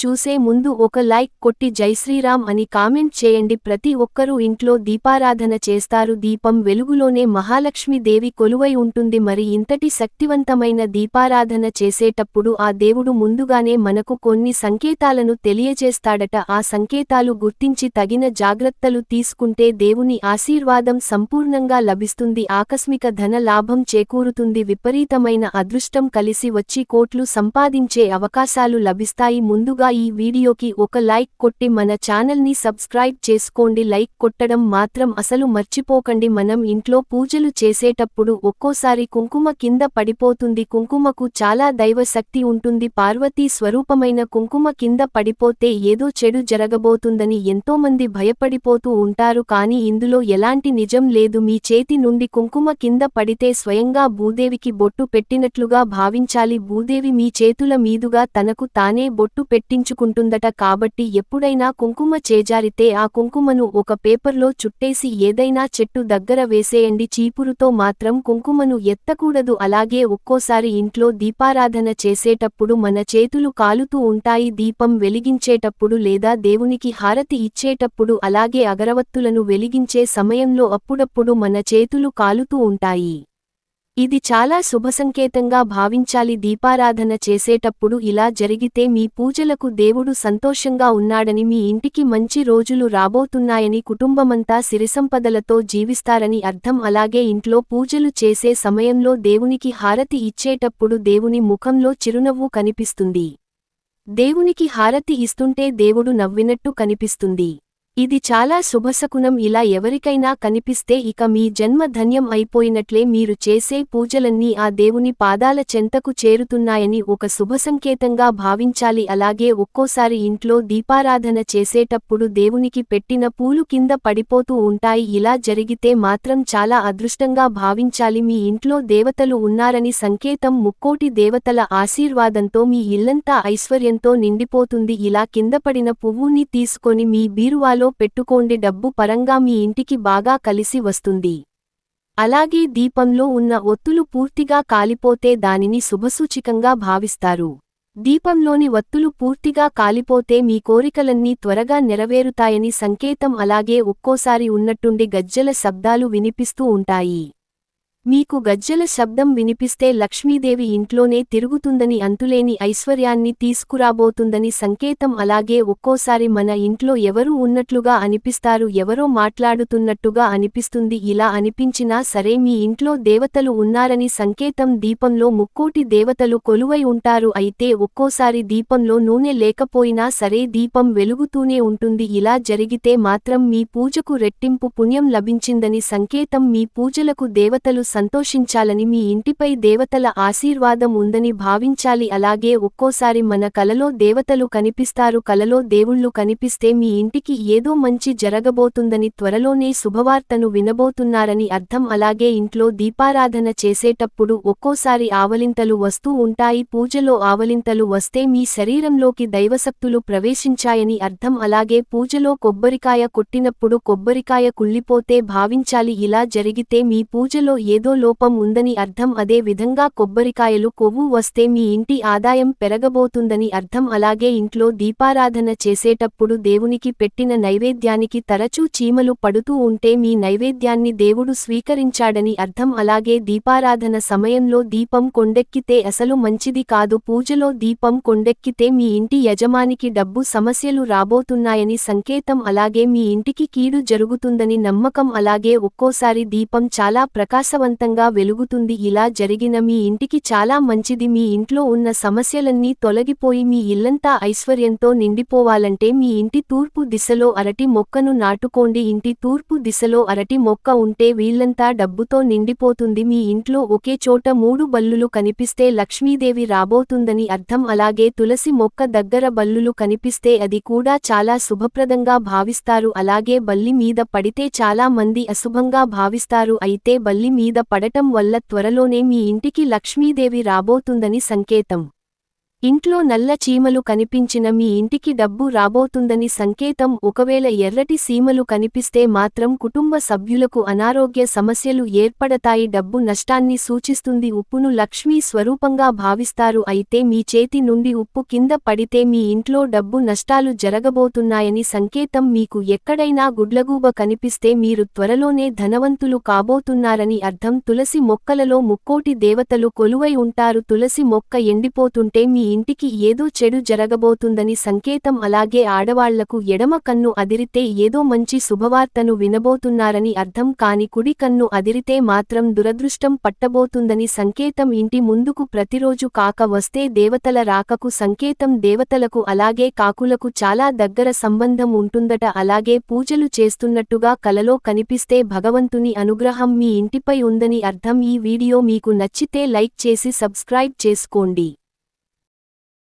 చూసే ముందు ఒక లైక్ కొట్టి జైశ్రీరామ్ అని కామెంట్ చేయండి. ప్రతి ఒక్కరూ ఇంట్లో దీపారాధన చేస్తారు. దీపం వెలుగులోనే మహాలక్ష్మీదేవి కొలువై ఉంటుంది. మరి ఇంతటి శక్తివంతమైన దీపారాధన చేసేటప్పుడు ఆ దేవుడు ముందుగానే మనకు కొన్ని సంకేతాలను తెలియజేస్తాడట. ఆ సంకేతాలు గుర్తించి తగిన జాగ్రత్తలు తీసుకుంటే దేవుని ఆశీర్వాదం సంపూర్ణంగా లభిస్తుంది. ఆకస్మిక ధన లాభం చేకూరుతుంది. విపరీతమైన అదృష్టం కలిసి వచ్చి కోట్లు సంపాదించే అవకాశాలు లభిస్తాయి. ముందుగా ఈ వీడియోకి ఒక లైక్ కొట్టి మన ఛానల్ని సబ్స్క్రైబ్ చేసుకోండి. లైక్ కొట్టడం మాత్రం అసలు మర్చిపోకండి. మనం ఇంట్లో పూజలు చేసేటప్పుడు ఒక్కోసారి కుంకుమ కింద పడిపోతుంది. కుంకుమకు చాలా దైవ శక్తి ఉంటుంది. పార్వతీ స్వరూపమైన కుంకుమ కింద పడిపోతే ఏదో చెడు జరగబోతుందని ఎంతోమంది భయపడిపోతూ ఉంటారు. కానీ ఇందులో ఎలాంటి నిజం లేదు. మీ చేతి నుండి కుంకుమ కింద పడితే స్వయంగా భూదేవికి బొట్టు పెట్టినట్లుగా భావించాలి. భూదేవి మీ చేతుల మీదుగా తనకు తానే బొట్టు పెట్టించుకుంటుందట. కాబట్టి ఎప్పుడైనా కుంకుమ చేజారితే ఆ కుంకుమను ఒక పేపర్లో చుట్టేసి ఏదైనా చెట్టు దగ్గర వేసేయండి. చీపురుతో మాత్రం కుంకుమను ఎత్తకూడదు. అలాగే ఒక్కోసారి ఇంట్లో దీపారాధన చేసేటప్పుడు మన చేతులు కాలుతూ ఉంటాయి. దీపం వెలిగించేటప్పుడు లేదా దేవునికి హారతి ఇచ్చేటప్పుడు అలాగే అగరవత్తులను వెలిగించే సమయంలో అప్పుడప్పుడు మన చేతులు కాలుతూ ఉంటాయి. ఇది చాలా శుభసంకేతంగా భావించాలి. దీపారాధన చేసేటప్పుడు ఇలా జరిగితే మీ పూజలకు దేవుడు సంతోషంగా ఉన్నాడని, మీ ఇంటికి మంచి రోజులు రాబోతున్నాయని, కుటుంబమంతా సిరిసంపదలతో జీవిస్తారని అర్థం. అలాగే ఇంట్లో పూజలు చేసే సమయంలో దేవునికి హారతి ఇచ్చేటప్పుడు దేవుని ముఖంలో చిరునవ్వు కనిపిస్తుంది. దేవునికి హారతి ఇస్తుంటే దేవుడు నవ్వినట్టు కనిపిస్తుంది. ఇది చాలా శుభశకునం. ఇలా ఎవరికైనా కనిపిస్తే ఇక మీ జన్మ ధన్యం అయిపోయినట్లే. మీరు చేసే పూజలన్నీ ఆ దేవుని పాదాల చెంతకు చేరుతున్నాయని ఒక శుభసంకేతంగా భావించాలి. అలాగే ఒక్కోసారి ఇంట్లో దీపారాధన చేసేటప్పుడు దేవునికి పెట్టిన పూలు కింద పడిపోతూ ఉంటాయి. ఇలా జరిగితే మాత్రం చాలా అదృష్టంగా భావించాలి. మీ ఇంట్లో దేవతలు ఉన్నారని సంకేతం. ముక్కోటి దేవతల ఆశీర్వాదంతో మీ ఇల్లంతా ఐశ్వర్యంతో నిండిపోతుంది. ఇలా కిందపడిన పువ్వుని తీసుకొని మీ బీరువాలో పెట్టుకోండి. డబ్బు పరంగా మీ ఇంటికి బాగా కలిసి వస్తుంది. అలాగే దీపంలో ఉన్న ఒత్తులు పూర్తిగా కాలిపోతే దానిని శుభసూచికంగా భావిస్తారు. దీపంలోని వత్తులు పూర్తిగా కాలిపోతే మీ కోరికలన్నీ త్వరగా నెరవేరుతాయని సంకేతం. అలాగే ఒక్కోసారి ఉన్నట్టుండి గజ్జెల శబ్దాలు వినిపిస్తూ ఉంటాయి. మీకు గజ్జెల శబ్దం వినిపిస్తే లక్ష్మీదేవి ఇంట్లోనే తిరుగుతుందని, అంతులేని ఐశ్వర్యాన్ని తీసుకురాబోతుందని సంకేతం. అలాగే ఒక్కోసారి మన ఇంట్లో ఎవరూ ఉన్నట్లుగా అనిపిస్తారు, ఎవరో మాట్లాడుతున్నట్టుగా అనిపిస్తుంది. ఇలా అనిపించినా సరే మీ ఇంట్లో దేవతలు ఉన్నారని సంకేతం. దీపంలో ముక్కోటి దేవతలు కొలువై ఉంటారు. అయితే ఒక్కోసారి దీపంలో నూనె లేకపోయినా సరే దీపం వెలుగుతూనే ఉంటుంది. ఇలా జరిగితే మాత్రం మీ పూజకు రెట్టింపు పుణ్యం లభించిందని సంకేతం. మీ పూజలకు దేవతలు సంతోషించాలని, మీ ఇంటిపై దేవతల ఆశీర్వాదం ఉందని భావించాలి. అలాగే ఒక్కోసారి మన కలలో దేవతలు కనిపిస్తారు. కలలో దేవుళ్ళు కనిపిస్తే మీ ఇంటికి ఏదో మంచి జరగబోతుందని, త్వరలోనే శుభవార్తను వినబోతున్నారని అర్థం. అలాగే ఇంట్లో దీపారాధన చేసేటప్పుడు ఒక్కోసారి ఆవలింతలు వస్తూ ఉంటాయి. పూజలో ఆవలింతలు వస్తే మీ శరీరంలోకి దైవశక్తులు ప్రవేశించాయని అర్థం. అలాగే పూజలో కొబ్బరికాయ కొట్టినప్పుడు కొబ్బరికాయ కుళ్ళిపోతే భావించాలి. ఇలా జరిగితే మీ పూజలో ఏదో లోపం ఉందని అర్థం. అదే విధంగా కొబ్బరికాయలు కొవ్వు వస్తే మీ ఇంటి ఆదాయం పెరగబోతుందని అర్థం. అలాగే ఇంట్లో దీపారాధన చేసేటప్పుడు దేవునికి పెట్టిన నైవేద్యానికి తరచూ చీమలు పడుతూ ఉంటే మీ నైవేద్యాన్ని దేవుడు స్వీకరించాడని అర్థం. అలాగే దీపారాధన సమయంలో దీపం కొండెక్కితే అసలు మంచిది కాదు. పూజలో దీపం కొండెక్కితే మీ ఇంటి యజమానికి డబ్బు సమస్యలు రాబోతున్నాయని సంకేతం. అలాగే మీ ఇంటికి కీడు జరుగుతుందని నమ్మకం. అలాగే ఒక్కోసారి దీపం చాలా ప్రకాశవంతంగా వెలుగుతుంది. ఇలా జరిగిన మీ ఇంటికి చాలా మంచిది. మీ ఇంట్లో ఉన్న సమస్యలన్నీ తొలగిపోయి మీ ఇల్లంతా ఐశ్వర్యంతో నిండిపోవాలంటే మీ ఇంటి తూర్పు దిశలో అరటి మొక్కను నాటుకోండి. ఇంటి తూర్పు దిశలో అరటి మొక్క ఉంటే వీళ్లంతా డబ్బుతో నిండిపోతుంది. మీ ఇంట్లో ఒకే చోట 3 బల్లులు కనిపిస్తే లక్ష్మీదేవి రాబోతుందని అర్థం. అలాగే తులసి మొక్క దగ్గర బల్లులు కనిపిస్తే అది కూడా చాలా శుభప్రదంగా భావిస్తారు. అలాగే బల్లి మీద పడితే చాలా మంది అశుభంగా భావిస్తారు. అయితే బల్లి మీద పడటం వల్ల త్వరలోనే మీ ఇంటికి లక్ష్మీదేవి రాబోతుందని సంకేతం. ఇంట్లో నల్ల చీమలు కనిపించిన మీ ఇంటికి డబ్బు రాబోతుందని సంకేతం. ఒకవేళ ఎర్రటి సీమలు కనిపిస్తే మాత్రం కుటుంబ సభ్యులకు అనారోగ్య సమస్యలు ఏర్పడతాయి, డబ్బు నష్టాన్ని సూచిస్తుంది. ఉప్పును లక్ష్మీ స్వరూపంగా భావిస్తారు, అయితే మీ చేతి నుండి ఉప్పు కింద పడితే మీ ఇంట్లో డబ్బు నష్టాలు జరగబోతున్నాయని సంకేతం. మీకు ఎక్కడైనా గుడ్లగూబ కనిపిస్తే మీరు త్వరలోనే ధనవంతులు కాబోతున్నారని అర్థం. తులసి మొక్కలలో ముక్కోటి దేవతలు కొలువై ఉంటారు. తులసి మొక్క ఎండిపోతుంటే మీ ఇంటికి ఏదో చెడు జరగబోతుందని సంకేతం. అలాగే ఆడవాళ్లకు ఎడమ కన్ను అదిరితే ఏదో మంచి శుభవార్తను వినబోతున్నారని అర్థం. కాని కుడి కన్ను అదిరితే మాత్రం దురదృష్టం పట్టబోతుందని సంకేతం. ఇంటి ముందుకు ప్రతిరోజు కాక వస్తే దేవతల రాకకు సంకేతం. దేవతలకు అలాగే కాకులకు చాలా దగ్గర సంబంధం ఉంటుందట. అలాగే పూజలు చేస్తున్నట్టుగా కలలో కనిపిస్తే భగవంతుని అనుగ్రహం మీ ఇంటిపై ఉందని అర్థం. ఈ వీడియో మీకు నచ్చితే లైక్ చేసి సబ్స్క్రైబ్ చేసుకోండి.